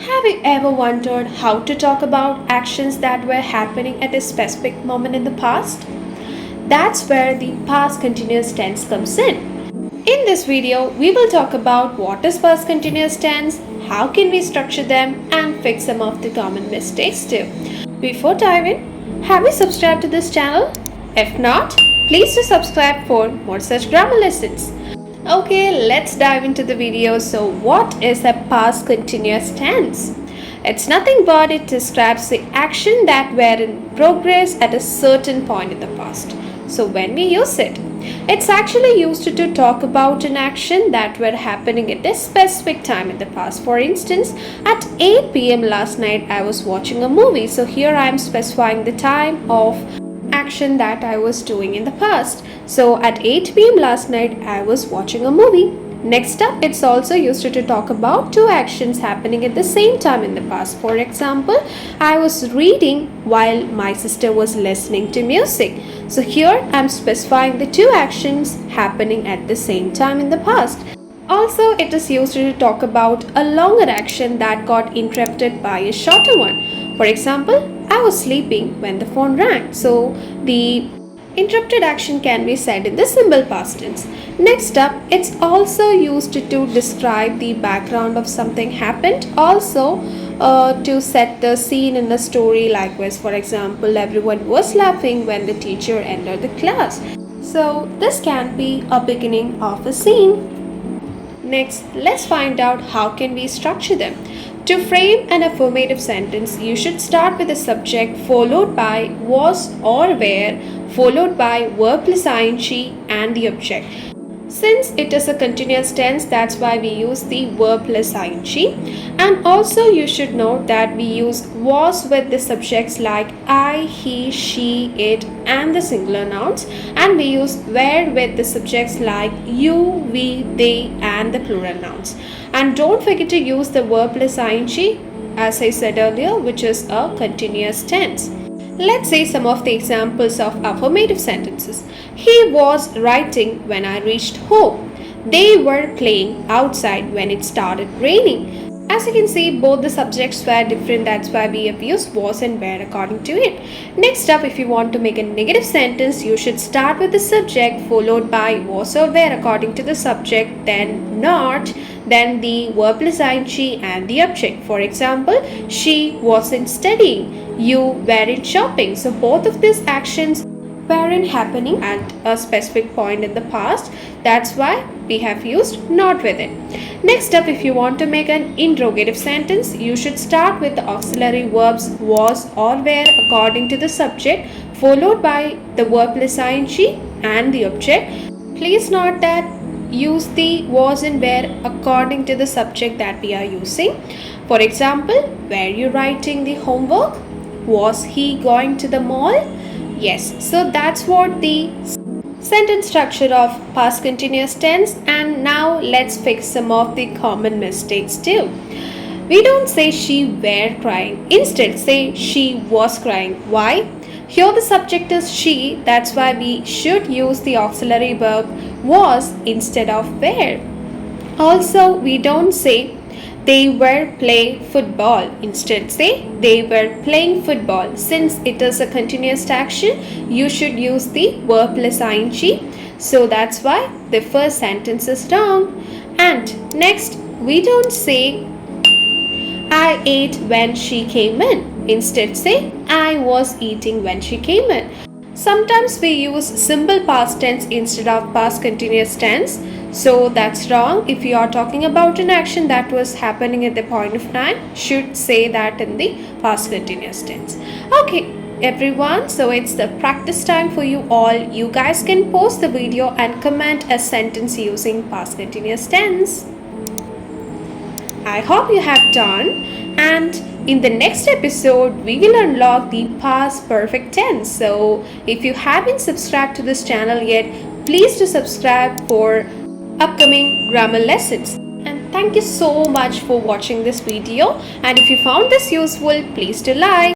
Have you ever wondered how to talk about actions that were happening at a specific moment in the past? That's where the past continuous tense comes in. In this video, we will talk about what is past continuous tense, how can we structure them, and fix some of the common mistakes too. Before diving, have you subscribed to this channel? If not, please do subscribe for more such grammar lessons. Okay, let's dive into the video. So, what is a past continuous tense? It's nothing but it describes the action that were in progress at a certain point in the past. So, when we use it, it's actually used to talk about an action that were happening at a specific time in the past. For instance, at 8 p.m. last night, I was watching a movie. So, here I am specifying the time of action that I was doing in the past. So at 8 p.m. last night I was watching a movie. Next up, it's also used to talk about two actions happening at the same time in the past. For example, I was reading while my sister was listening to music. So here I'm specifying the two actions happening at the same time in the past. Also, it is used to talk about a longer action that got interrupted by a shorter one. For example, I was sleeping when the phone rang. So, the interrupted action can be said in the simple past tense. Next up, it's also used to describe the background of something happened. Also, to set the scene in a story. Likewise, for example, everyone was laughing when the teacher entered the class. So, this can be a beginning of a scene. Next, let's find out how can we structure them. To frame an affirmative sentence, you should start with the subject followed by was or were, followed by verb plus ing and the object. Since it is a continuous tense, that's why we use the verb plus ing. And also you should note that we use was with the subjects like I, he, she, it and the singular nouns, and we use were with the subjects like you, we, they and the plural nouns. And don't forget to use the verb plus ing as I said earlier, which is a continuous tense. Let's see some of the examples of affirmative sentences. He was writing when I reached home. They were playing outside when it started raining. As you can see, both the subjects were different. That's why we have used was and were according to it. Next up, if you want to make a negative sentence, you should start with the subject followed by was or were according to the subject, then not, then the verb plus ing and the object. For example, she wasn't studying, you weren't shopping. So both of these actions weren't happening at a specific point in the past. That's why we have used not with it. Next up, if you want to make an interrogative sentence, you should start with the auxiliary verbs was or were according to the subject, followed by the verb plus ing and the object. Please note that use the was and were according to the subject that we are using. For example, were you writing the homework? Was he going to the mall? Yes, so that's what the sentence structure of past continuous tense. And now let's fix some of the common mistakes too. We don't say she were crying. Instead, say she was crying. Why? Here the subject is she. That's why we should use the auxiliary verb was instead of were. Also, we don't say they were playing football. Instead, say they were playing football. Since it is a continuous action, you should use the verb plus ing. So that's why the first sentence is wrong. And next, we don't say I ate when she came in. Instead, say I was eating when she came in. Sometimes we use simple past tense instead of past continuous tense. So that's wrong. If you are talking about an action that was happening at the point of time, should say that in the past continuous tense. Okay, everyone, so it's the practice time for you all. You guys can pause the video and comment a sentence using past continuous tense. I hope you have done, and in the next episode we will unlock the past perfect tense. So if you haven't subscribed to this channel yet, please do subscribe for upcoming grammar lessons. And thank you so much for watching this video, and if you found this useful, please do like.